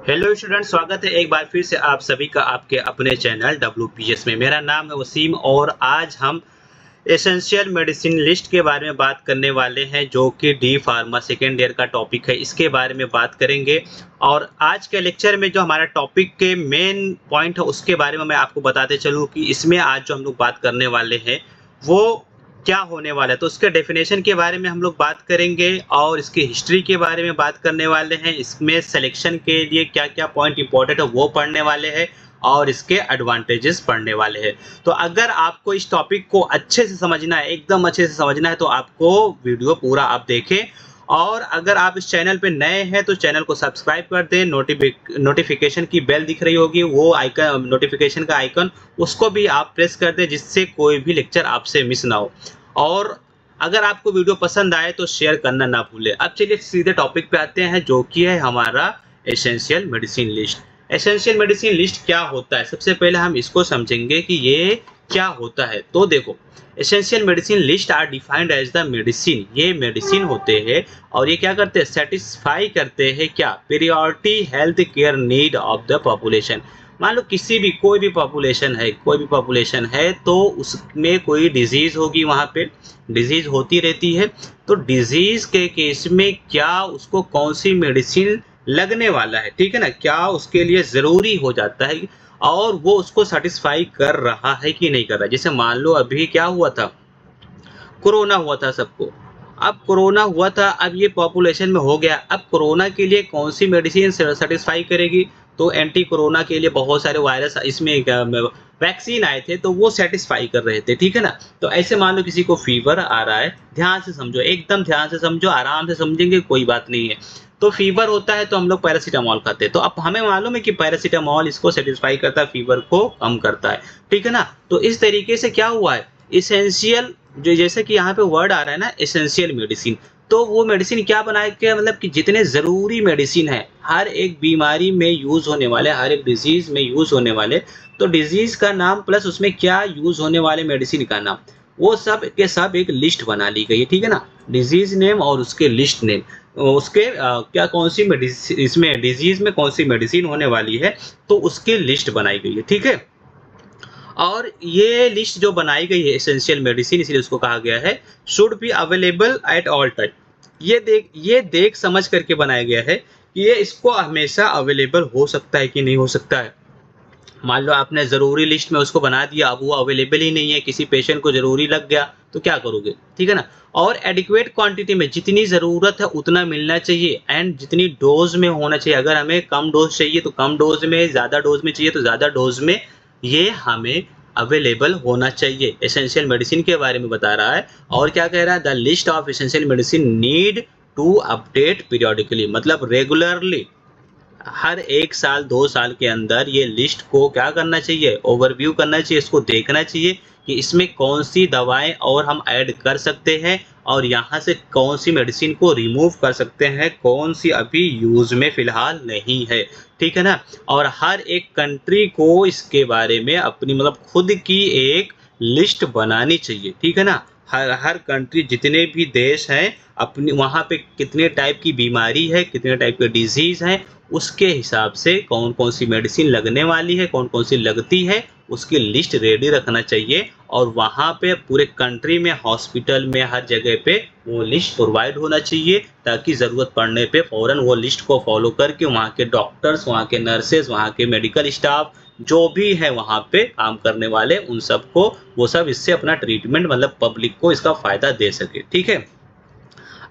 Hello student, स्वागत है एक बार फिर से आप सभी का आपके अपने चैनल WPS में। मेरा नाम है वसीम और आज हम एसेंशियल मेडिसिन लिस्ट के बारे में बात करने वाले हैं, जो कि डी फार्मा सेकेंड ईयर का टॉपिक है। इसके बारे में बात करेंगे और आज के लेक्चर में जो हमारा टॉपिक के मेन पॉइंट है उसके बारे में मैं आपको बताते चलूँ कि इसमें आज जो हम लोग बात करने वाले हैं वो क्या होने वाला है। तो उसके डेफिनेशन के बारे में हम लोग बात करेंगे और इसकी हिस्ट्री के बारे में बात करने वाले हैं। इसमें सिलेक्शन के लिए क्या क्या पॉइंट इंपॉर्टेंट है वो पढ़ने वाले हैं और इसके एडवांटेजेस पढ़ने वाले हैं। तो अगर आपको इस टॉपिक को अच्छे से समझना है, एकदम अच्छे से समझना है, तो आपको वीडियो पूरा आप देखें। और अगर आप इस चैनल पे नए हैं तो चैनल को सब्सक्राइब कर दें। नोटिफिकेशन की बेल दिख रही होगी, वो आइकन, नोटिफिकेशन का आइकन, उसको भी आप प्रेस कर दें जिससे कोई भी लेक्चर आपसे मिस ना हो। और अगर आपको वीडियो पसंद आए तो शेयर करना ना भूलें। अब चलिए सीधे टॉपिक पे आते हैं, जो कि है हमारा essential medicine list. Essential medicine list क्या होता है, सबसे पहले हम इसको समझेंगे कि ये क्या होता है। तो देखो, essential medicine list are defined as the medicine. ये मेडिसिन होते हैं और ये क्या करते हैं, सेटिस्फाई करते हैं क्या, priority health care need of the population. मान लो किसी भी कोई भी पॉपुलेशन है तो उसमें कोई डिजीज होगी, वहाँ पे डिजीज होती रहती है। तो डिजीज के केस में क्या उसको कौन सी मेडिसिन लगने वाला है, ठीक है ना, क्या उसके लिए ज़रूरी हो जाता है और वो उसको सेटिस्फाई कर रहा है कि नहीं कर रहा है। जैसे मान लो अभी क्या हुआ था, कोरोना हुआ था सबको। अब कोरोना हुआ था, अब ये पॉपुलेशन में हो गया। अब कोरोना के लिए कौन सी मेडिसिन सेटिस्फाई करेगी, तो एंटी कोरोना के लिए बहुत सारे वायरस इसमें वैक्सीन आए थे तो वो सेटिस्फाई कर रहे थे, ठीक है ना। तो ऐसे मान लो किसी को फीवर आ रहा है, ध्यान से समझो, एकदम ध्यान से समझो, आराम से समझेंगे, कोई बात नहीं है। तो फीवर होता है तो हम लोग पैरासीटामोल खाते हैं। तो अब हमें मालूम है कि पैरासीटामोल इसको सेटिस्फाई करता है, फीवर को कम करता है, ठीक है ना। तो इस तरीके से क्या हुआ है, इसेंशियल, जो जैसे कि यहाँ पे वर्ड आ रहा है ना, एसेंशियल मेडिसिन, तो वो मेडिसिन क्या बनाए के, मतलब कि जितने ज़रूरी मेडिसिन है, हर एक बीमारी में यूज़ होने वाले, हर एक डिजीज़ में यूज़ होने वाले, तो डिजीज़ का नाम प्लस उसमें क्या यूज़ होने वाले मेडिसिन का नाम, वो सब के सब एक लिस्ट बना ली गई है, ठीक है ना। डिजीज़ नेम और उसके लिस्ट नेम, उसके क्या कौन सी मेडिसिन, इसमें डिजीज़ में कौन सी मेडिसिन होने वाली है, तो उसकी लिस्ट बनाई गई है, ठीक है। और ये लिस्ट जो बनाई गई है एसेंशियल मेडिसिन, इसलिए उसको कहा गया है should be available at all time. ये देख समझ करके बनाया गया है कि ये इसको हमेशा अवेलेबल हो सकता है कि नहीं हो सकता है। मान लो आपने ज़रूरी लिस्ट में उसको बना दिया, अब वो अवेलेबल ही नहीं है, किसी पेशेंट को ज़रूरी लग गया तो क्या करोगे, ठीक है ना। और एडिक्वेट क्वांटिटी में, जितनी ज़रूरत है उतना मिलना चाहिए, एंड जितनी डोज में होना चाहिए। अगर हमें कम डोज चाहिए तो कम डोज में, ज़्यादा डोज में चाहिए तो ज़्यादा डोज में, ये हमें अवेलेबल होना चाहिए। एसेंशियल मेडिसिन के बारे में बता रहा है। और क्या कह रहा है, the list of essential medicine need to update periodically, मतलब रेगुलरली, हर 1 साल 2 साल के अंदर ये लिस्ट को क्या करना चाहिए, ओवरव्यू करना चाहिए, इसको देखना चाहिए कि इसमें कौन सी दवाएं और हम ऐड कर सकते हैं और यहाँ से कौन सी मेडिसिन को रिमूव कर सकते हैं, कौन सी अभी यूज़ में फ़िलहाल नहीं है, ठीक है ना। और हर एक कंट्री को इसके बारे में अपनी, मतलब खुद की एक लिस्ट बनानी चाहिए, ठीक है ना। हर कंट्री, जितने भी देश हैं, अपनी वहाँ पे कितने टाइप की बीमारी है, कितने टाइप के डिजीज़ हैं, उसके हिसाब से कौन कौन सी मेडिसिन लगने वाली है, कौन कौन सी लगती है, उसकी लिस्ट रेडी रखना चाहिए। और वहाँ पे पूरे कंट्री में, हॉस्पिटल में, हर जगह पे वो लिस्ट प्रोवाइड होना चाहिए, ताकि ज़रूरत पड़ने पे फ़ौरन वो लिस्ट को फॉलो करके वहाँ के डॉक्टर्स, वहाँ के नर्सेज, वहाँ के मेडिकल स्टाफ, जो भी है वहाँ पे काम करने वाले, उन सबको, वो सब इससे अपना ट्रीटमेंट, मतलब पब्लिक को इसका फ़ायदा दे सके, ठीक है।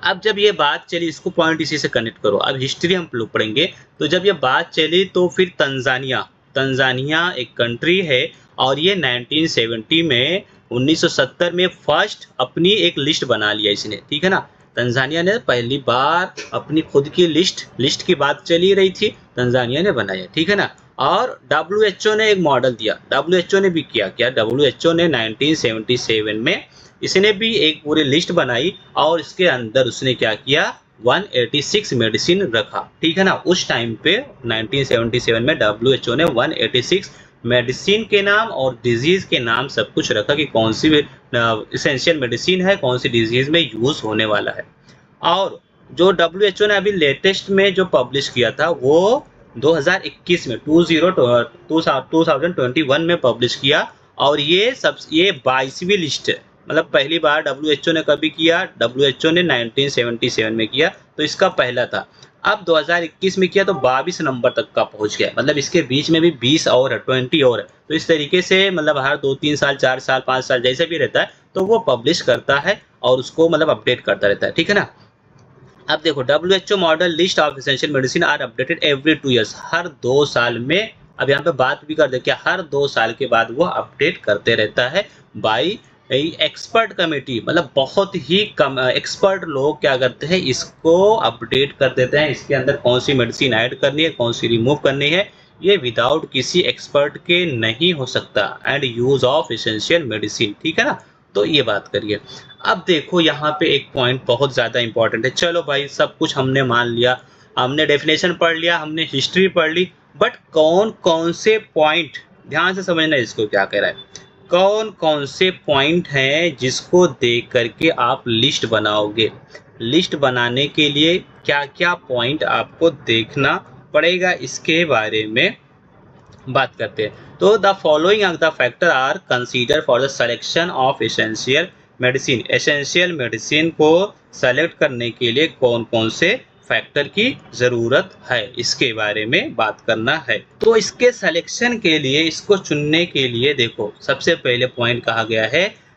अब जब ये बात चली, इसको पॉइंट इसी से कनेक्ट करो, अब हिस्ट्री हम लोग पढ़ेंगे। तो जब ये बात चली तो फिर तंजानिया, तंजानिया एक कंट्री है और ये 1970 में, 1970 में फर्स्ट अपनी एक लिस्ट बना लिया इसने, ठीक है ना। तंजानिया ने पहली बार अपनी खुद की लिस्ट की बात चली रही थी, तंजानिया ने बनाया, ठीक है ना। और WHO ने एक मॉडल दिया, WHO ने भी किया क्या, WHO ने 1977 में इसने भी एक पूरी लिस्ट बनाई और इसके अंदर उसने क्या किया, 186 मेडिसिन रखा, ठीक है ना। उस टाइम पे 1977 में WHO ने 186 मेडिसिन के नाम और डिजीज के नाम सब कुछ रखा कि कौन सी इसेंशियल मेडिसिन है, कौन सी डिजीज में यूज होने वाला है। और जो WHO ने अभी लेटेस्ट में जो पब्लिश किया था, वो 2021 में 2021 में पब्लिश किया और ये 22वीं लिस्ट है। मतलब पहली बार डब्ल्यूएचओ ने कभी किया, डब्ल्यूएचओ ने 1977 में किया, तो इसका पहला था। अब 2021 में किया तो 22 नंबर तक का पहुंच गया। मतलब इसके बीच में भी 20 और है, 20 और है। तो इस तरीके से मतलब हर 2-3 साल, 4 साल, 5 साल जैसे भी रहता है तो वो पब्लिश करता है और उसको मतलब अपडेट करता रहता है, ठीक है ना। अब देखो WHO model list of essential medicine are updated every 2 years, हर 2 साल में। अब यहाँ पे बात भी कर दे क्या, हर 2 साल के बाद वो अपडेट करते रहता है बाई एक्सपर्ट कमेटी। मतलब बहुत ही कम एक्सपर्ट लोग क्या करते हैं, इसको अपडेट कर देते हैं। इसके अंदर कौन सी मेडिसिन ऐड करनी है, कौन सी रिमूव करनी है, ये विदाउट किसी एक्सपर्ट के नहीं हो सकता। And use of essential medicine, ठीक है ना। तो ये बात करिए। अब देखो यहाँ पे एक पॉइंट बहुत ज़्यादा इंपॉर्टेंट है। चलो भाई सब कुछ हमने मान लिया, हमने डेफिनेशन पढ़ लिया, हमने हिस्ट्री पढ़ ली, बट कौन कौन से पॉइंट, ध्यान से समझना इसको क्या कह रहा है, कौन कौन से पॉइंट हैं जिसको देख करके आप लिस्ट बनाओगे। लिस्ट बनाने के लिए क्या क्या पॉइंट आपको देखना पड़ेगा, इसके बारे में बात करते हैं। तो the following the factor are consider for the selection of essential medicine. Essential medicine को सेलेक्ट करने के लिए कौन कौन से फैक्टर की ज़रूरत है, इसके बारे में बात करना है। तो इसके सिलेक्शन के लिए, इसको चुनने के लिए देखो सबसे पहले पॉइंट कहा गया है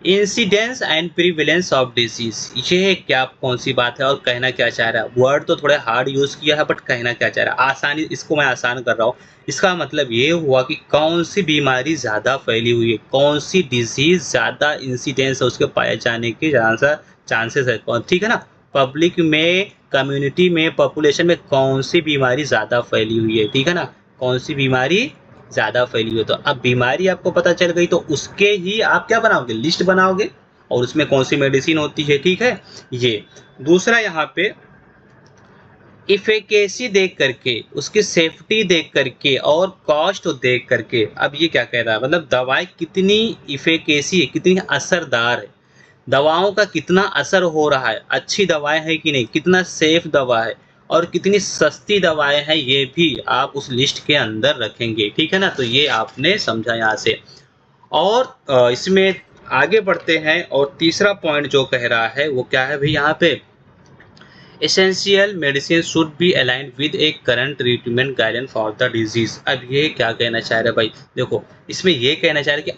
इंसिडेंस एंड प्रीविलेंस ऑफ डिजीज। ये क्या कौन सी बात है और कहना क्या चाह रहा है। वर्ड तो थोड़े हार्ड यूज़ किया है बट कहना क्या चाह रहा है, आसानी, इसको मैं आसान कर रहा हूँ। इसका मतलब ये हुआ कि कौन सी बीमारी ज़्यादा फैली हुई है, कौन सी डिजीज़ ज़्यादा इंसिडेंस है उसके पाए जाने के चांसेस है, ठीक है ना। पब्लिक में, कम्युनिटी में, पॉपुलेशन में कौन सी बीमारी ज़्यादा फैली हुई है, ठीक है ना, कौन सी बीमारी ज़्यादा फैली हुई है। तो अब बीमारी आपको पता चल गई तो उसके ही आप क्या बनाओगे, लिस्ट बनाओगे और उसमें कौन सी मेडिसिन होती है, ठीक है। ये दूसरा यहाँ पे इफेकेसी देख करके, उसकी सेफ्टी देख करके और कॉस्ट देख करके। अब ये क्या कह रहा है, मतलब दवाई कितनी इफेकेसी है, कितनी असरदार है, दवाओं का कितना असर हो रहा है, अच्छी दवाएं हैं कि नहीं, कितना सेफ दवा है और कितनी सस्ती दवाएं हैं, ये भी आप उस लिस्ट के अंदर रखेंगे, ठीक है ना। तो ये आपने समझा यहाँ से। और इसमें आगे बढ़ते हैं और तीसरा पॉइंट जो कह रहा है वो क्या है भाई, यहाँ पे essential medicine should be aligned with A current treatment guideline for the disease. अब ये क्या कहना चाह रहे हैं भाई, देखो इसमें ये कहना चाह रहे हैं कि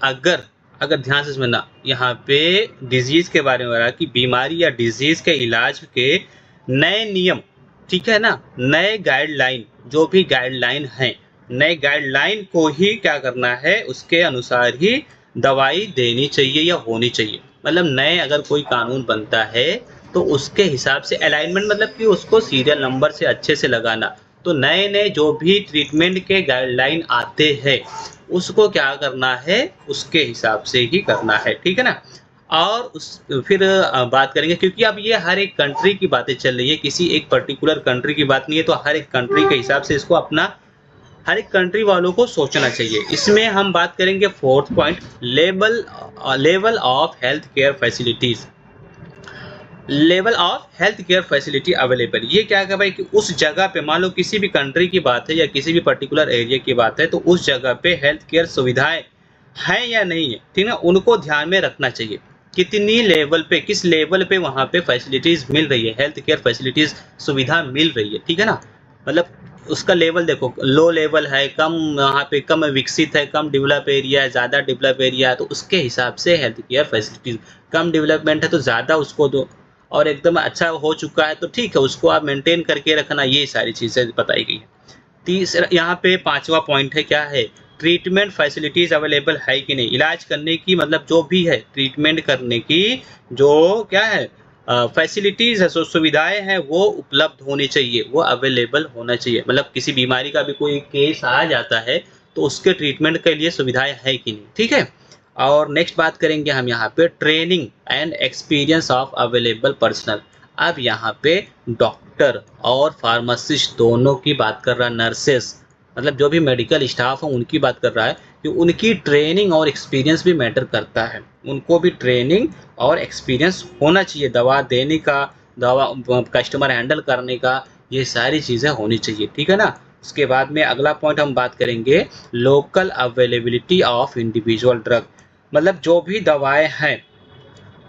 अगर ध्यान से समझना, यहाँ पे डिजीज के बारे में रहा कि बीमारी या डिजीज के इलाज के नए नियम, ठीक है ना, नए गाइडलाइन, जो भी गाइडलाइन है, नए गाइडलाइन को ही क्या करना है, उसके अनुसार ही दवाई देनी चाहिए या होनी चाहिए। मतलब नए अगर कोई कानून बनता है तो उसके हिसाब से अलाइनमेंट, मतलब कि उसको सीरियल नंबर से अच्छे से लगाना। तो नए नए जो भी ट्रीटमेंट के गाइडलाइन आते हैं उसको क्या करना है, उसके हिसाब से ही करना है, ठीक है ना। और उस फिर बात करेंगे, क्योंकि अब ये हर एक कंट्री की बातें चल रही है, किसी एक पर्टिकुलर कंट्री की बात नहीं है। तो हर एक कंट्री के हिसाब से इसको अपना, हर एक कंट्री वालों को सोचना चाहिए। इसमें हम बात करेंगे fourth point, level of health care facilities. Level of health care facility available, ये क्या है भाई कि उस जगह पे, मान लो किसी भी कंट्री की बात है या किसी भी पर्टिकुलर एरिया की बात है, तो उस जगह पे हेल्थ केयर सुविधाएं हैं या नहीं है, ठीक है, उनको ध्यान में रखना चाहिए। कितनी लेवल पे, किस लेवल पे वहाँ पे फैसिलिटीज मिल रही है, हेल्थ केयर फैसिलिटीज सुविधा मिल रही है, ठीक है ना। मतलब उसका लेवल देखो, लो लेवल है, कम, वहाँ पे कम विकसित है, कम डेवलप एरिया है, ज़्यादा डेवलप एरिया है, तो उसके हिसाब से हेल्थ केयर फैसिलिटीज, कम डेवलपमेंट है तो ज़्यादा उसको दो, और एकदम अच्छा हो चुका है तो ठीक है उसको आप मेंटेन करके रखना। ये सारी चीज़ें बताई गई है। तीसरा यहाँ पे पांचवा पॉइंट है, क्या है, ट्रीटमेंट फैसिलिटीज अवेलेबल है कि नहीं। इलाज करने की, मतलब जो भी है ट्रीटमेंट करने की जो क्या है फैसिलिटीज है, सुविधाएं हैं, वो उपलब्ध होनी चाहिए, वो अवेलेबल होना चाहिए। मतलब किसी बीमारी का भी कोई केस आ जाता है तो उसके ट्रीटमेंट के लिए सुविधाएं है कि नहीं, ठीक है। और नेक्स्ट बात करेंगे हम यहाँ पे training and experience of available personal. अब यहाँ पे डॉक्टर और फार्मासिस्ट दोनों की बात कर रहा है, नर्सेस, मतलब जो भी मेडिकल स्टाफ है उनकी बात कर रहा है कि उनकी ट्रेनिंग और एक्सपीरियंस भी मैटर करता है। उनको भी ट्रेनिंग और एक्सपीरियंस होना चाहिए, दवा देने का, दवा कस्टमर हैंडल करने का, ये सारी चीज़ें होनी चाहिए, ठीक है ना। उसके बाद में अगला पॉइंट हम बात करेंगे local availability of individual drug, मतलब जो भी दवाएं हैं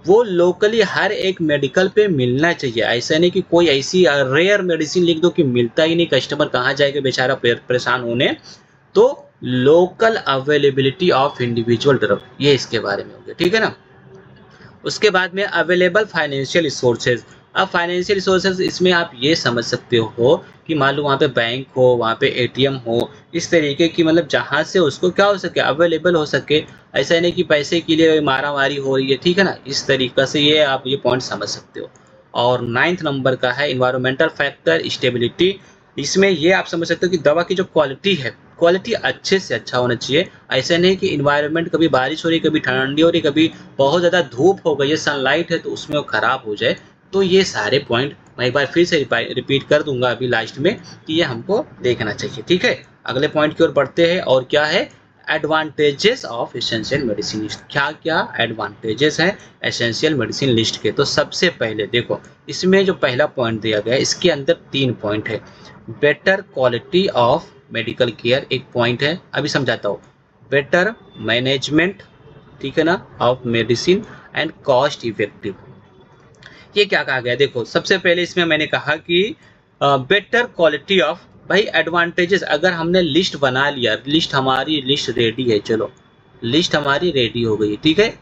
वो लोकली हर एक मेडिकल पे मिलना चाहिए। ऐसा नहीं कि कोई ऐसी रेयर मेडिसिन लिख दो कि मिलता ही नहीं, कस्टमर कहाँ जाएगा बेचारा परेशान होने। तो local availability of individual drug, ये इसके बारे में हो गया, ठीक है ना। उसके बाद में अवेलेबल फाइनेंशियल रिसोर्सेज। अब फाइनेंशियल रिसोर्सेज इसमें आप ये समझ सकते हो कि मान लो वहाँ पे बैंक हो, वहाँ पे एटीएम हो, इस तरीके की मतलब जहाँ से उसको क्या हो सके, अवेलेबल हो सके। ऐसा नहीं कि पैसे के लिए मारा मारी हो रही है, ठीक है ना। इस तरीके से ये आप ये पॉइंट समझ सकते हो। और 9th नंबर का है इन्वायरमेंटल फैक्टर स्टेबिलिटी। इसमें ये आप समझ सकते हो कि दवा की जो क्वालिटी है, क्वालिटी अच्छे से अच्छा होना चाहिए। ऐसा नहीं कि इन्वायरमेंट कभी बारिश हो रही, कभी ठंडी हो रही, कभी बहुत ज़्यादा धूप हो गई है, सनलाइट है तो उसमें वो खराब हो जाए। तो ये सारे पॉइंट मैं एक बार फिर से रिपीट कर दूंगा अभी लास्ट में कि ये हमको देखना चाहिए, ठीक है। अगले पॉइंट की ओर बढ़ते हैं और क्या है, advantages of essential medicine list. क्या क्या एडवांटेजेस हैं एसेंशियल मेडिसिन लिस्ट के। तो सबसे पहले देखो, इसमें जो पहला पॉइंट दिया गया है इसके अंदर 3 पॉइंट है। Better quality of medical care एक पॉइंट है, अभी समझाता हूँ। बेटर मैनेजमेंट, ठीक है ना, of medicine and cost effective. ये क्या कहा गया, देखो सबसे पहले इसमें मैंने कहा कि बेटर क्वालिटी ऑफ, भाई एडवांटेजेस, अगर हमने लिस्ट बना लिया, हमारी लिस्ट रेडी है, चलो लिस्ट हमारी रेडी हो गई, ठीक है।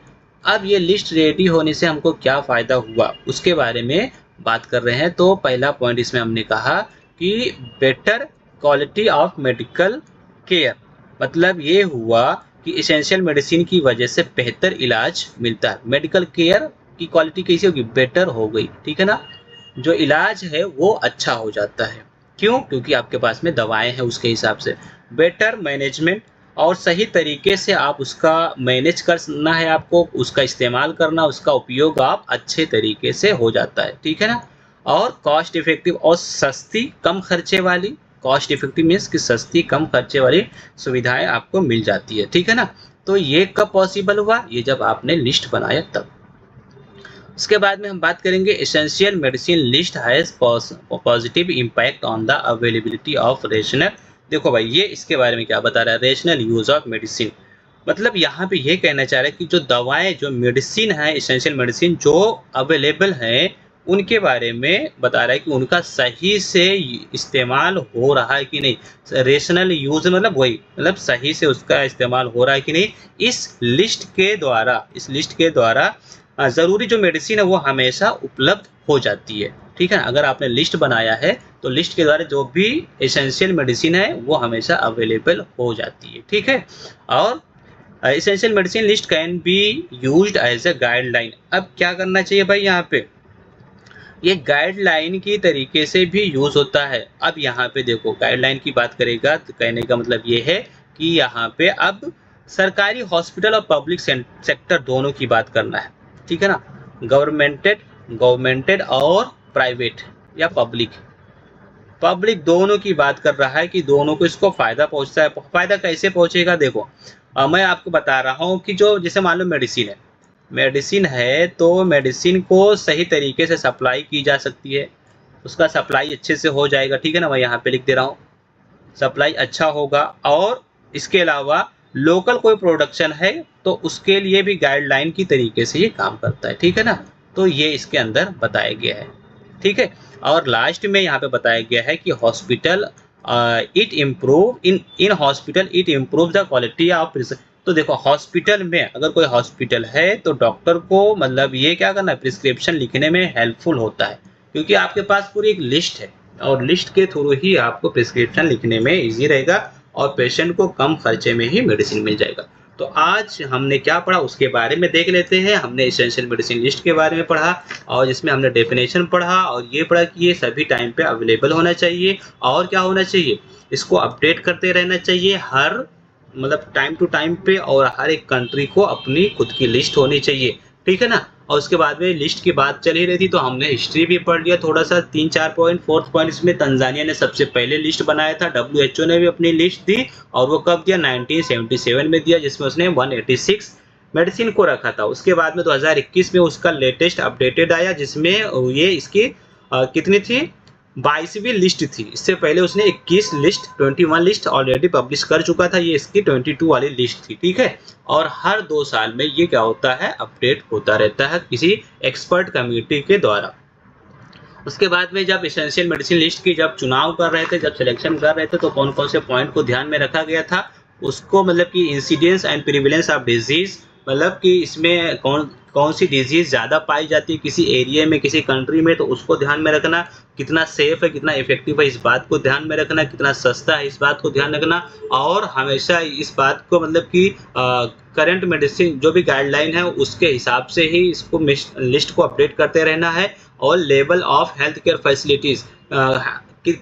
अब ये लिस्ट रेडी होने से हमको क्या फ़ायदा हुआ उसके बारे में बात कर रहे हैं। तो पहला पॉइंट इसमें हमने कहा कि better quality of medical care, मतलब ये हुआ कि एसेंशियल मेडिसिन की वजह से बेहतर इलाज मिलता है। मेडिकल केयर की क्वालिटी कैसी होगी, बेटर हो गई, ठीक है ना। जो इलाज है वो अच्छा हो जाता है। क्यों, क्योंकि आपके पास में दवाएं हैं उसके हिसाब से। बेटर मैनेजमेंट, और सही तरीके से आप उसका मैनेज करना है, आपको उसका इस्तेमाल करना, उसका उपयोग आप अच्छे तरीके से हो जाता है, ठीक है ना। और कॉस्ट इफेक्टिव, और सस्ती कम खर्चे वाली, कॉस्ट इफेक्टिव मीन्स कि सस्ती कम खर्चे वाली सुविधाएं आपको मिल जाती है, ठीक है ना। तो ये कब पॉसिबल हुआ, ये जब आपने लिस्ट बनाया तब। उसके बाद में हम बात करेंगे essential medicine list has positive impact on the availability of rational. देखो भाई ये इसके बारे में क्या बता रहा है, रेशनल यूज ऑफ मेडिसिन। मतलब यहाँ पे ये कहना चाह रहा है कि जो दवाएं, जो मेडिसिन है, एसेंशियल मेडिसिन जो अवेलेबल हैं, उनके बारे में बता रहा है कि उनका सही से इस्तेमाल हो रहा है कि नहीं। रेशनल यूज मतलब वही, मतलब सही से उसका इस्तेमाल हो रहा है कि नहीं। इस लिस्ट के द्वारा, ज़रूरी जो मेडिसिन है वो हमेशा उपलब्ध हो जाती है, ठीक है। अगर आपने लिस्ट बनाया है तो लिस्ट के द्वारा जो भी एसेंशियल मेडिसिन है वो हमेशा अवेलेबल हो जाती है, ठीक है। और essential medicine list can be used as a guideline. अब क्या करना चाहिए भाई, यहाँ पे ये गाइडलाइन की तरीके से भी यूज होता है। अब यहाँ पे देखो गाइडलाइन की बात करेगा तो कहने का मतलब ये है कि यहाँ पे अब सरकारी हॉस्पिटल और पब्लिक सेक्टर दोनों की बात करना है, ठीक है ना। गवर्नमेंटेड और प्राइवेट या पब्लिक दोनों की बात कर रहा है कि दोनों को इसको फायदा पहुंचता है। फायदा कैसे पहुंचेगा, देखो मैं आपको बता रहा हूँ कि जो जैसे मान लो मेडिसिन है तो मेडिसिन को सही तरीके से सप्लाई की जा सकती है, उसका सप्लाई अच्छे से हो जाएगा, ठीक है ना। मैं यहाँ पे लिख दे रहा हूँ, सप्लाई अच्छा होगा। और इसके अलावा लोकल कोई प्रोडक्शन है तो उसके लिए भी गाइडलाइन की तरीके से ये काम करता है, ठीक है ना। तो ये इसके अंदर बताया गया है, ठीक है। और लास्ट में यहाँ पे बताया गया है कि hospital in hospital it improve the quality of. तो देखो हॉस्पिटल में, अगर कोई हॉस्पिटल है तो डॉक्टर को मतलब ये क्या करना है, प्रिस्क्रिप्शन लिखने में हेल्पफुल होता है, क्योंकि आपके पास पूरी एक लिस्ट है और लिस्ट के थ्रू ही आपको प्रिस्क्रिप्शन लिखने में इजी रहेगा और पेशेंट को कम खर्चे में ही मेडिसिन मिल जाएगा। तो आज हमने क्या पढ़ा उसके बारे में देख लेते हैं। हमने एसेंशियल मेडिसिन लिस्ट के बारे में पढ़ा और जिसमें हमने डेफिनेशन पढ़ा और ये पढ़ा कि ये सभी टाइम पे अवेलेबल होना चाहिए और क्या होना चाहिए, इसको अपडेट करते रहना चाहिए हर मतलब टाइम टू टाइम पे, और हर एक कंट्री को अपनी खुद की लिस्ट होनी चाहिए, ठीक है ना। और उसके बाद में लिस्ट की बात चल ही रही थी तो हमने हिस्ट्री भी पढ़ लिया थोड़ा सा, 3-4 पॉइंट। 4th पॉइंट इसमें तंजानिया ने सबसे पहले लिस्ट बनाया था, WHO ने भी अपनी लिस्ट दी और वो कब दिया, 1977 में दिया, जिसमें उसने 186 मेडिसिन को रखा था। उसके बाद में 2021 में उसका लेटेस्ट अपडेटेड आया जिसमें ये इसकी कितनी थी 22वीं लिस्ट थी। इससे पहले उसने 21 लिस्ट ऑलरेडी पब्लिश कर चुका था, ये इसकी 22 वाली लिस्ट थी, ठीक है। और हर 2 साल में ये क्या होता है, अपडेट होता रहता है किसी एक्सपर्ट कमेटी के द्वारा। उसके बाद में जब एसेंशियल मेडिसिन लिस्ट की जब चुनाव कर रहे थे, जब सिलेक्शन कर रहे थे, तो कौन कौन से पॉइंट को ध्यान में रखा गया था, उसको मतलब कि incidence and prevalence of disease, मतलब कि इसमें कौन कौन सी डिजीज ज़्यादा पाई जाती है किसी एरिया में, किसी कंट्री में, तो उसको ध्यान में रखना। कितना सेफ है, कितना इफेक्टिव है, इस बात को ध्यान में रखना। कितना सस्ता है, इस बात को ध्यान रखना। और हमेशा इस बात को मतलब कि करंट मेडिसिन जो भी गाइडलाइन है उसके हिसाब से ही इसको लिस्ट को अपडेट करते रहना है। और level of health care facilities,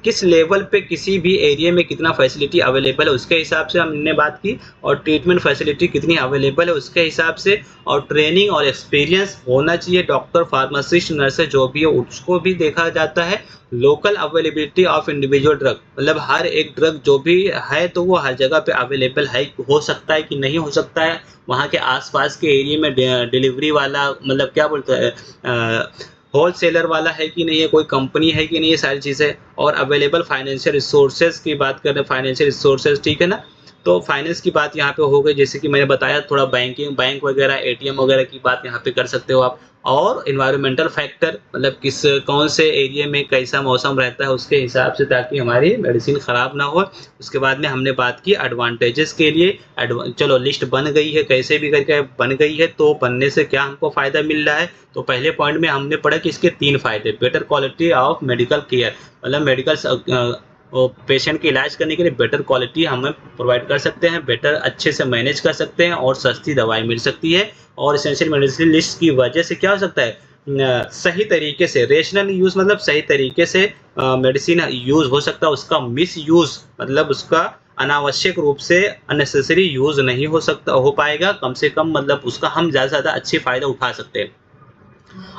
किस लेवल पे किसी भी एरिया में कितना फैसिलिटी अवेलेबल है उसके हिसाब से हमने बात की। और ट्रीटमेंट फैसिलिटी कितनी अवेलेबल है उसके हिसाब से। और ट्रेनिंग और एक्सपीरियंस होना चाहिए, डॉक्टर, फार्मासिस्ट, नर्सेज जो भी है उसको भी देखा जाता है। Local availability of individual drug, मतलब हर एक ड्रग जो भी है तो वो हर जगह पे अवेलेबल है, हो सकता है कि नहीं हो सकता है, वहाँ के आसपास के एरिया में डिलीवरी वाला मतलब क्या बोलते हैं होलसेलर वाला है कि नहीं है, कोई कंपनी है कि नहीं, ये सारी चीज़ें। और अवेलेबल फाइनेंशियल रिसोर्सेज की बात करें, फाइनेंशियल रिसोर्सेज, ठीक है ना। तो फाइनेंस की बात यहाँ पे हो गई, जैसे कि मैंने बताया थोड़ा बैंक वगैरह, एटीएम वगैरह की बात यहाँ पे कर सकते हो आप। और इन्वायरमेंटल फैक्टर, मतलब किस कौन से एरिया में कैसा मौसम रहता है उसके हिसाब से, ताकि हमारी मेडिसिन ख़राब ना हो। उसके बाद में हमने बात की एडवांटेजेस के लिए। चलो लिस्ट बन गई है, कैसे भी करके बन गई है, तो बनने से क्या हमको फ़ायदा मिल रहा है। तो पहले पॉइंट में हमने पढ़ा कि इसके 3 फ़ायदे। Better quality of medical care, मतलब मेडिकल पेशेंट के इलाज करने के लिए बेटर क्वालिटी हमें प्रोवाइड कर सकते हैं, बेटर अच्छे से मैनेज कर सकते हैं, और सस्ती दवाई मिल सकती है। और एसेंशियल मेडिसिन लिस्ट की वजह से क्या हो सकता है, सही तरीके से रेशनल यूज़, मतलब सही तरीके से मेडिसिन यूज़ हो सकता है। उसका मिस यूज़, मतलब उसका अनावश्यक रूप से अननेसेसरी यूज़ नहीं हो पाएगा, कम से कम, मतलब उसका हम ज़्यादा से ज़्यादा अच्छे फ़ायदा उठा सकते हैं।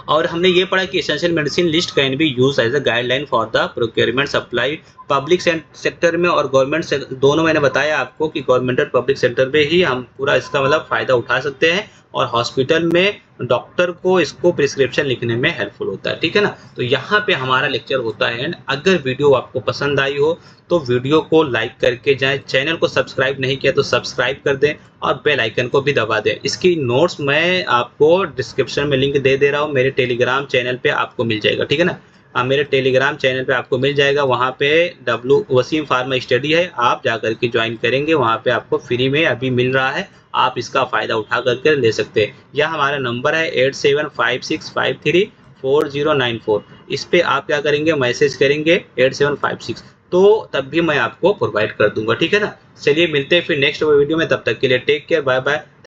और हमने ये पढ़ा कि essential medicine list can be use as a guideline for the procurement supply public sector में और गवर्नमेंट दोनों। मैंने बताया आपको कि गवर्नमेंट और पब्लिक सेक्टर में ही हम पूरा इसका मतलब फ़ायदा उठा सकते हैं। और हॉस्पिटल में डॉक्टर को इसको प्रिस्क्रिप्शन लिखने में हेल्पफुल होता है, ठीक है ना। तो यहाँ पे हमारा लेक्चर होता है एंड अगर वीडियो आपको पसंद आई हो तो वीडियो को लाइक करके जाएं, चैनल को सब्सक्राइब नहीं किया तो सब्सक्राइब कर दें और बेल आइकन को भी दबा दें। इसकी नोट्स मैं आपको डिस्क्रिप्शन में लिंक दे रहा हूँ, मेरे टेलीग्राम चैनल पे आपको मिल जाएगा, ठीक है ना। मेरे टेलीग्राम चैनल पे आपको मिल जाएगा, वहाँ पे वसीम फार्मा स्टडी है, आप जा करके ज्वाइन करेंगे, वहाँ पे आपको फ्री में अभी मिल रहा है, आप इसका फ़ायदा उठा करके ले सकते हैं। यह हमारा नंबर है 8756534094। इस पे आप क्या करेंगे, मैसेज करेंगे 8756, तो तब भी मैं आपको प्रोवाइड कर दूंगा, ठीक है ना। चलिए मिलते हैं फिर नेक्स्ट वीडियो में, तब तक के लिए टेक केयर, बाय बाय।